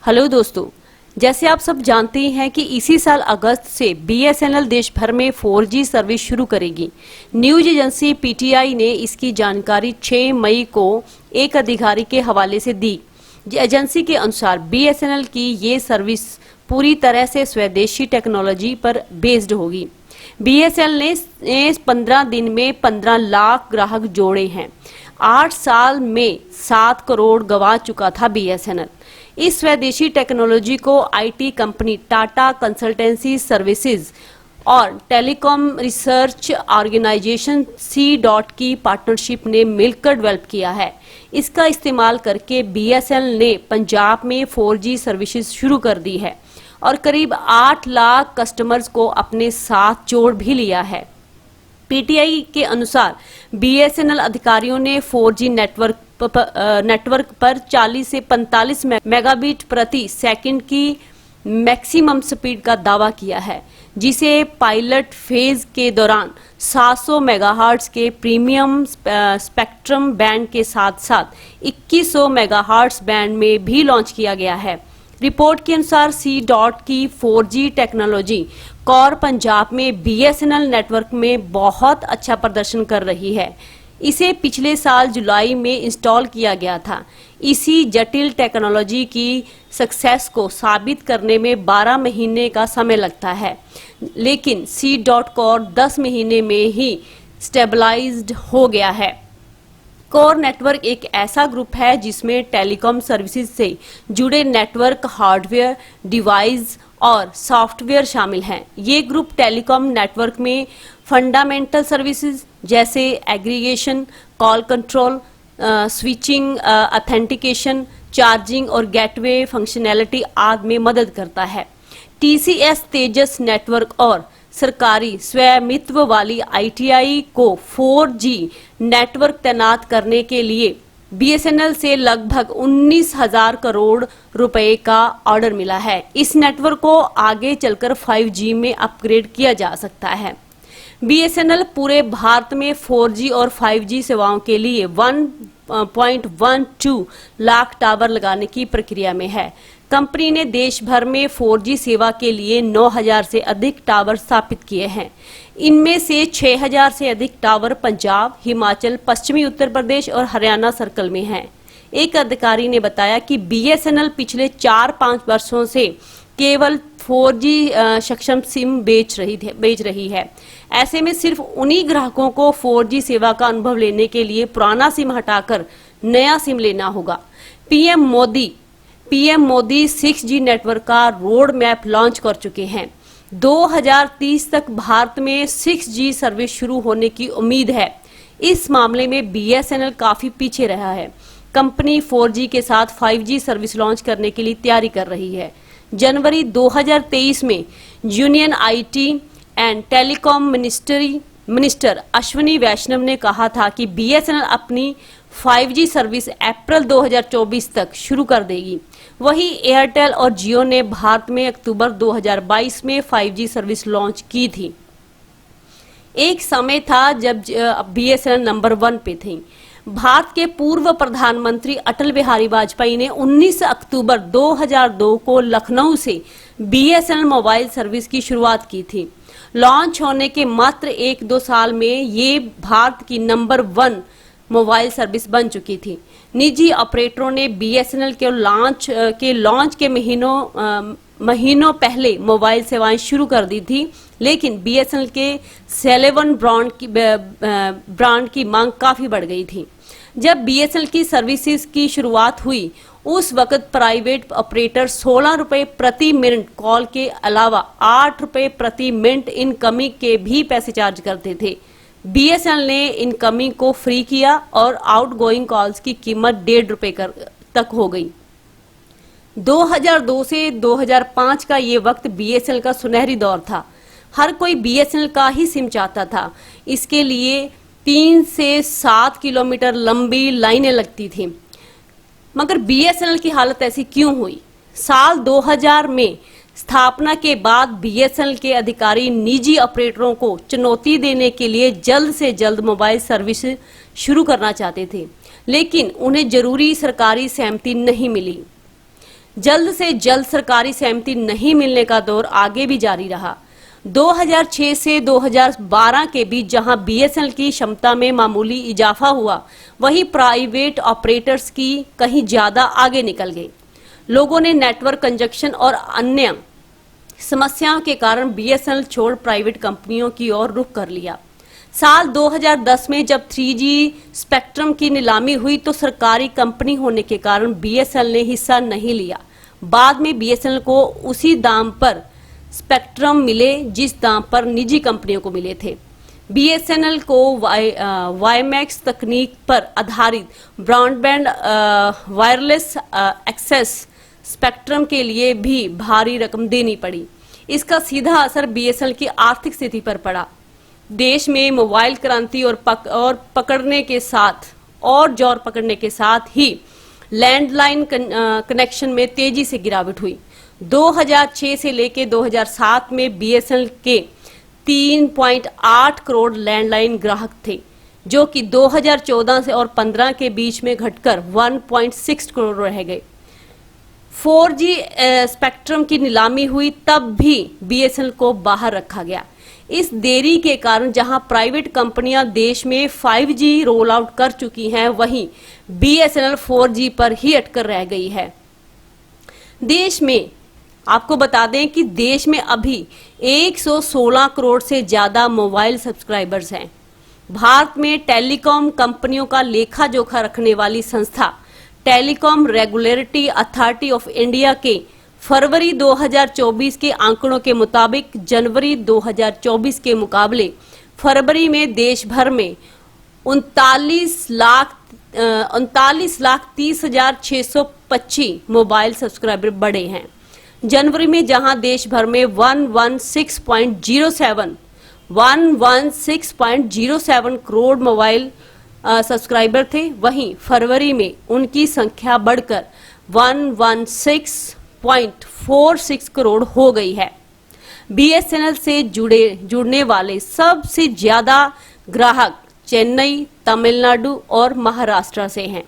Hello दोस्तों, जैसे आप सब जानते हैं कि इसी साल अगस्त से बीएसएनएल देश भर में 4G सर्विस शुरू करेगी। न्यूज एजेंसी पीटीआई ने इसकी जानकारी 6 मई को एक अधिकारी के हवाले से दी। एजेंसी के अनुसार बीएसएनएल की ये सर्विस पूरी तरह से स्वदेशी टेक्नोलॉजी पर बेस्ड होगी। बीएसएनएल ने 15 दिन में 15 लाख ग्राहक जोड़े हैं। 8 साल में 7 करोड़ गंवा चुका था बीएसएनएल। इस स्वदेशी टेक्नोलॉजी को IT company Tata consultancy services और टेलीकॉम रिसर्च ऑर्गेनाइजेशन C.DOT की पार्टनरशिप ने मिलकर डेवलप किया है। इसका इस्तेमाल करके बीएसएनएल ने पंजाब में 4G सर्विसेज शुरू कर दी है और करीब 8 लाख कस्टमर्स को अपने साथ जोड़ भी लिया है। पीटीआई के अनुसार बीएसएनएल अधिकारियों ने 4G नेटवर्क पर 40 से 45 मेगाबिट प्रति सेकंड की मैक्सिमम स्पीड का दावा किया है, जिसे पायलट फेज के दौरान 700 मेगाहर्ट्ज के प्रीमियम स्पेक्ट्रम बैंड के साथ साथ 2100 मेगाहर्ट्ज बैंड में भी लॉन्च किया गया है। रिपोर्ट के अनुसार C.DOT की 4G टेक्नोलॉजी कोर पंजाब में बीएसएनएल नेटवर्क में बहुत अच्छा प्रदर्शन कर रही है। इसे पिछले साल जुलाई में इंस्टॉल किया गया था। इसी जटिल टेक्नोलॉजी की सक्सेस को साबित करने में 12 महीने का समय लगता है, लेकिन C.DOT कोर 10 महीने में ही स्टेबलाइज्ड हो गया है। कोर नेटवर्क एक ऐसा ग्रुप है जिसमें टेलीकॉम सर्विसेज से जुड़े नेटवर्क हार्डवेयर, डिवाइस और सॉफ्टवेयर शामिल हैं। ये ग्रुप टेलीकॉम नेटवर्क में फंडामेंटल सर्विसेज जैसे aggregation, call control, switching, authentication, charging और गेटवे फंक्शनैलिटी आदि में मदद करता है। टीसीएस तेजस नेटवर्क और सरकारी स्वामित्व वाली आईटीआई को 4G नेटवर्क तैनात करने के लिए बीएसएनएल से लगभग 19,000 करोड़ रुपए का ऑर्डर मिला है। इस नेटवर्क को आगे चलकर 5G में अपग्रेड किया जा सकता है। बीएसएनएल पूरे भारत में 4G और 5G सेवाओं के लिए 1.12 लाख टावर लगाने की प्रक्रिया में है। कंपनी ने देश भर में 4G सेवा के लिए 9,000 से अधिक टावर स्थापित किए हैं। इनमें से 6,000 से अधिक टावर पंजाब, हिमाचल, पश्चिमी उत्तर प्रदेश और हरियाणा सर्कल में हैं। एक अधिकारी ने बताया कि बीएसएनएल पिछले 4-5 वर्षों से केवल 4G सक्षम सिम बेच रही है। ऐसे में सिर्फ उन्हीं ग्राहकों को 4G सेवा का अनुभव लेने के लिए पुराना सिम हटाकर नया सिम लेना होगा। पीएम मोदी 6G नेटवर्क का रोड मैप लॉन्च कर चुके हैं। 2030 तक भारत में 6G सर्विस शुरू होने की उम्मीद है। इस मामले में बीएसएनएल काफी पीछे रहा है। कंपनी 4G के साथ 5G सर्विस लॉन्च करने के लिए तैयारी कर रही है। जनवरी 2023 में union IT and telecom minister Ashwini Vaishnaw ने कहा था कि बीएसएनएल अपनी 5G सर्विस अप्रैल 2024 तक शुरू कर देगी। वहीं एयरटेल और जियो ने भारत में अक्टूबर 2022 में 5G सर्विस लॉन्च की थी। एक समय था जब बीएसएनएल नंबर 1 पे थी। भारत के पूर्व प्रधानमंत्री अटल बिहारी वाजपेयी ने 19 अक्टूबर 2002 को लखनऊ से बीएसएनएल मोबाइल सर्विस की शुरुआत की थी। लॉन्च होने के मात्र 1-2 साल में ये भारत की नंबर 1 मोबाइल सर्विस बन चुकी थी। निजी ऑपरेटरों ने बीएसएनएल के लॉन्च के महीनों पहले मोबाइल सेवाएं शुरू कर दी थी, लेकिन बीएसएनएल के सेलेवन ब्रांड की मांग काफी बढ़ गई थी। जब बीएसएनएल की सर्विसेज की शुरुआत हुई, उस वक्त प्राइवेट ऑपरेटर 16 रुपए प्रति मिनट कॉल के अलावा 8 रुपए प्रति मिनट इनकमिंग के भी पैसे चार्ज करते थे। बीएसएनएल ने इनकमिंग को फ्री किया और आउटगोइंग कॉल्स की कीमत 1.5 रुपए तक हो गई। 2002 से 2005 का ये वक्त बीएसएनएल का सुनहरी दौर था। हर कोई बीएसएनएल का ही सिम चाहता था। इसके लिए 3 से 7 किलोमीटर लंबी लाइनें लगती थी। मगर बीएसएनएल की हालत ऐसी क्यों हुई? साल 2000 में स्थापना के बाद बीएसएनएल के अधिकारी निजी ऑपरेटरों को चुनौती देने के लिए जल्द से जल्द मोबाइल सर्विस शुरू करना चाहते थे, लेकिन उन्हें जरूरी सरकारी सहमति नहीं मिली। जल्द से जल्द सरकारी सहमति नहीं मिलने का दौर आगे भी जारी रहा। 2006 से 2012 के बीच जहां बीएसएनएल की क्षमता में मामूली इजाफा हुआ, वहीं प्राइवेट ऑपरेटर्स की कहीं ज्यादा आगे निकल गए। लोगों ने नेटवर्क कंजक्शन और अन्य समस्याओं के कारण बीएसएनएल छोड़ प्राइवेट कंपनियों की ओर रुख कर लिया। साल 2010 में जब 3G स्पेक्ट्रम की नीलामी हुई तो सरकारी कंपनी होने के कारण बीएसएनएल ने हिस्सा नहीं लिया। बाद में बीएसएनएल को उसी दाम पर स्पेक्ट्रम मिले जिस दाम पर निजी कंपनियों को मिले थे। बीएसएनएल को वाईमैक्स तकनीक पर आधारित ब्रॉडबैंड वायरलेस एक्सेस स्पेक्ट्रम के लिए भी भारी रकम देनी पड़ी। इसका सीधा असर बीएसएनएल की आर्थिक स्थिति पर पड़ा। देश में मोबाइल क्रांति और पकड़ने के साथ ही लैंडलाइन कनेक्शन में तेजी से गिरावट हुई। 2006 से लेकर 2007 में बीएसएनएल के 3.8 करोड़ लैंडलाइन ग्राहक थे, जो कि 2014 से और 15 के बीच में घटकर 1.6 करोड़ रह गए। 4G स्पेक्ट्रम की नीलामी हुई तब भी बीएसएनएल को बाहर रखा गया। इस देरी के कारण जहां प्राइवेट कंपनियां देश में 5G रोल आउट कर चुकी हैं, वहीं बीएसएनएल 4G पर ही अटकर रह गई है। देश में आपको बता दें कि देश में अभी 116 करोड़ से ज्यादा मोबाइल सब्सक्राइबर्स हैं। भारत में टेलीकॉम कंपनियों का लेखा जोखा रखने वाली संस्था telecom regulatory authority of India के फरवरी 2024 के आंकड़ों के मुताबिक जनवरी 2024 के मुकाबले फरवरी में देश भर में 39,30,625 मोबाइल सब्सक्राइबर बढ़े हैं। जनवरी में जहां देश भर में 116.07 करोड़ मोबाइल सब्सक्राइबर थे, वहीं फरवरी में उनकी संख्या बढ़कर 116.46 करोड़ हो गई है। बीएसएनएल से जुड़ने वाले सबसे ज्यादा ग्राहक चेन्नई, तमिलनाडु और महाराष्ट्र से हैं।